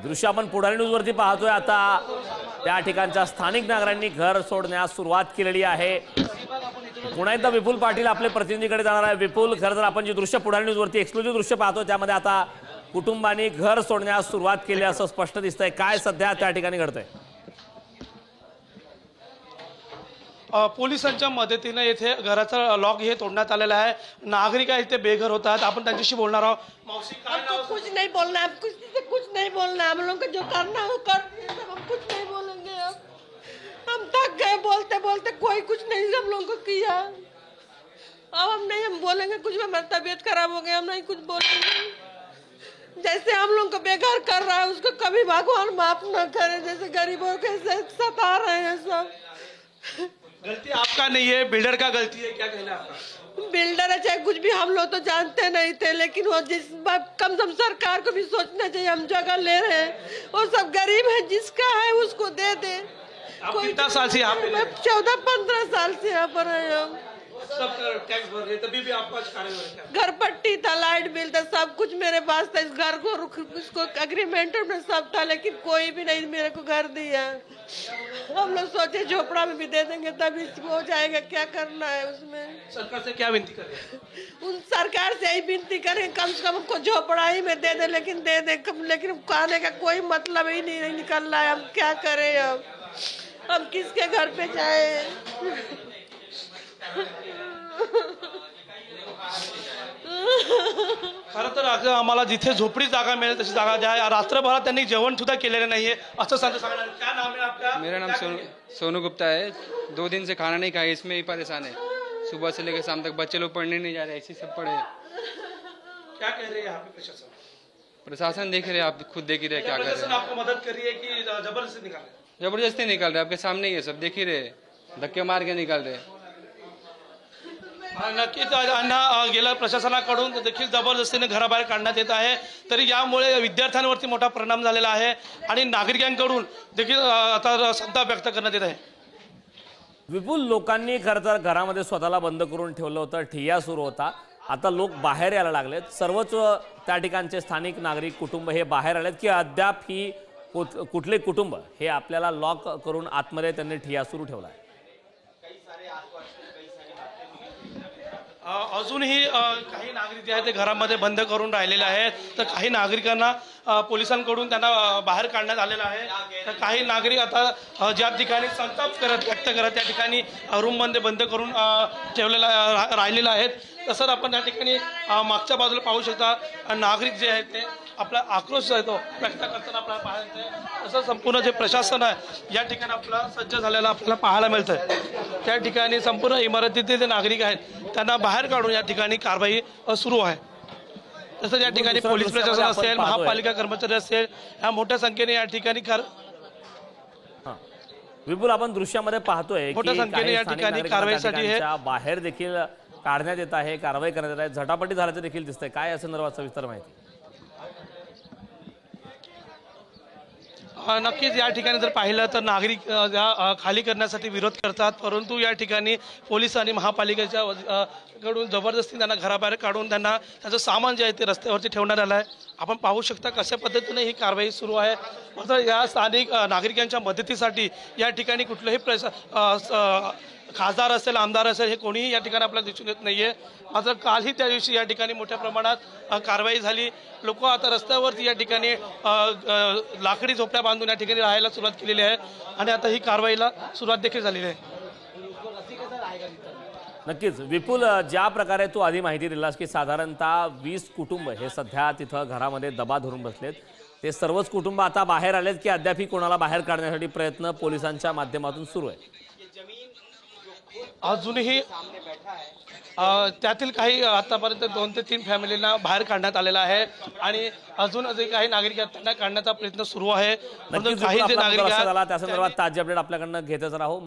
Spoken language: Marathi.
दृश्य आपण पुढारी न्यूजवरती पाहतोय। आता त्या ठिकाणच्या स्थानिक नागरिकांनी घर सोडण्यास सुरुवात केलेली आहे। पुन्हा एकदा विपुल पाटील आपले प्रतिनिधीकडे जाणार आहे। विपुल, खरं तर आपण जे दृश्य पुढारी न्यूजवरती एक्सक्लुझिव्ह दृश्य पाहतोय त्यामध्ये आता कुटुंबांनी घर सोडण्यास सुरुवात केली असं स्पष्ट दिसतंय। काय सध्या त्या ठिकाणी घडतंय? पोलिसांच्या मदतीने येथे घराचा लॉक हे तोडण्यात आलेला आहे। नागरिक इथे बेघर होतात, आपण त्यांच्याशी बोलणार आहोत। मौसी, हमको कुछ नहीं बोलना, हम कुछ नहीं बोलना, हम लोग को जो करना हो कर, हम कुछ नहीं बोलेंगे। अब हम थक गए बोलते बोलते, कोई कुछ नहीं हम लोगों को किया। अब हम नहीं हम बोलेंगे कुछ भी, हमारी तबीयत खराब हो गई, हम नहीं कुछ बोलेंगे। जैसे हम लोग को बेघर कर रहा है उसको कभी भगवान माफ न करे, जैसे गरीबों के सता रहे हैं सब। गलती आपका नहीं है, बिल्डर का गलती है, क्या कहना है आपका? बिल्डर है चाहे कुछ भी, हम लोग तो जानते नहीं थे, लेकिन वो जिस कम से कम सरकार को भी सोचना चाहिए। हम जगह ले रहे हैं, वो सब गरीब है, जिसका है उसको दे दे। कितना साल से यहाँ पे? 14-15 साल से यहाँ पर है हम। सब टैक्स भर रहे, तभी भी आपका घर पट्टी था, लाइट बिल था, सब कुछ मेरे पास था। इस घर को उसको एग्रीमेंट में सब था, लेकिन कोई भी नहीं मेरे को घर दिया। हम लोग सोचे झोपड़ा में भी दे देंगे तभी हो जाएगा, क्या करना है उसमें। सरकार से क्या विनती करें? उन सरकार से यही विनती करें कम से कम हमको झोपड़ा ही में दे दे, लेकिन दे दे, लेकिन खाने का कोई मतलब ही नहीं निकल रहा है। हम क्या करें? अब हम किसके घर पे जाए? खरं तर आम्हाला जिथे झोपडी जागा मिळेल तशी जागा द्या। रात्रभरात त्यांनी जेवण सुद्धा केलेलं नाहीये असं सांगणार। क्या नाम है आपका? मेरा नाम सोनू गुप्ता है। 2 दिन से खाना नहीं खाया, इसमें ही परेशान है। सुबह से लेकर शाम तक बच्चे लोग पढ़ने नहीं जा रहे, ऐसे सब पढ़े। क्या कह रहे हैं यहाँ पे प्रशासन? प्रशासन देख रहे हैं, आप खुद देख ही रहे क्या कर रहे हैं। आपको मदद कर रही है कि जबरदस्ती निकाल रहे? जबरदस्ती निकाल रहे, आपके सामने ही है, सब देख ही रहे, धक्के मार के निकाल रहे। नक्कीच यांना गेल्या प्रशासनाकडून देखील जबरदस्तीने घराबाहेर काढण्यात येत आहे। तरी यामुळे विद्यार्थ्यांवरती मोठा परिणाम झालेला आहे आणि नागरिकांकडून देखील आता संताप व्यक्त करण्यात येत आहे। विपुल, लोकांनी खरं तर घरामध्ये स्वतःला बंद करून ठेवलं होतं, ठिय्या सुरू होता। आता लोक बाहेर यायला लागलेत। सर्वच त्या ठिकाणचे स्थानिक नागरिक कुटुंब हे बाहेर आलेत की अद्याप ही कुठले कुटुंब हे आपल्याला लॉक करून आतमध्ये त्यांनी ठिय्या सुरू ठेवला आहे? अजूनही काही नागरिक जे आहेत ते घरामध्ये बंद करून राहिलेले आहेत, तर काही नागरिकांना पोलिसांकडून त्यांना बाहेर काढण्यात आलेलं आहे। तर काही नागरिक आता ज्या ठिकाणी संताप व्यक्त करत त्या ठिकाणी रूममध्ये बंद करून ठेवलेला राहिलेला आहेत। तसंच आपण त्या ठिकाणी मागच्या बाजूला पाहू शकता, नागरिक जे आहेत ते आपला आक्रोश आहे तो व्यक्त करताना आपल्याला पाहायला मिळते। तसं संपूर्ण जे प्रशासन आहे या ठिकाणी आपला सज्ज झालेला आपल्याला पाहायला मिळतं। त्या ठिकाणी संपूर्ण इमारतीतील जे नागरिक आहेत त्यांना बाहेर काढून या ठिकाणी कारवाई सुरू आहे। तसंच या ठिकाणी पोलीस प्रशासन असेल, महापालिका कर्मचारी असेल, या मोठ्या संख्येने या ठिकाणी विपुल, आपण दृश्यामध्ये पाहतोय मोठ्या संख्येने या ठिकाणी कारवाईसाठी बाहेर देखील काढण्यात येत आहे, कारवाई करण्यात येत आहे, झटापटी झाल्याचं देखील दिसतंय। काय या संदर्भात सविस्तर माहिती? नक्कीच या ठिकाणी जर पाहिलं तर नागरिक खाली करण्यासाठी विरोध करतात, परंतु या ठिकाणी पोलीस आणि महापालिकेच्या कडून जबरदस्ती त्यांना घराबाहेर काढून त्यांना त्यांचं सामान जे आहे ते रस्त्यावरती ठेवण्यात आलं आहे। आपण पाहू शकता कशा पद्धतीने ही कारवाई सुरू आहे। मात्र या स्थानिक नागरिकांच्या मदतीसाठी या ठिकाणी कुठलंही खासदार असेल, आमदार असेल, हे कोणीही या ठिकाणी आपल्याला दिसून येत नाहीये। मात्र कालही त्या दिवशी या ठिकाणी मोठ्या प्रमाणात कारवाई झाली। लोक आता रस्त्यावरती या ठिकाणी लाकडी झोपड्या बांधून या ठिकाणी राहायला सुरुवात केलेली आहे आणि आता ही कारवाईला सुरुवात देखील झालेली आहे। नक्कीच विपुल, ज्या प्रकारे तू आधी माहिती दिलास की साधारणतः 20 कुटुंब हे सध्या तिथं घरामध्ये दबा धरून बसलेत, ते सर्वच कुटुंब आता बाहेर आलेत की अद्यापही कोणाला बाहेर काढण्यासाठी प्रयत्न पोलिसांच्या माध्यमातून सुरू आहे? अजूनही त्यातील काही आतापर्यंत 2 ते 3 फॅमिलींना बाहेर काढण्यात आलेला आहे आणि अजून जे काही नागरिक आहेत त्यांना काढण्याचा प्रयत्न सुरू आहे। काही जे नागरिक आहेत त्या संदर्भात ताजी अपडेट आपल्याकडनं घेतच राहू।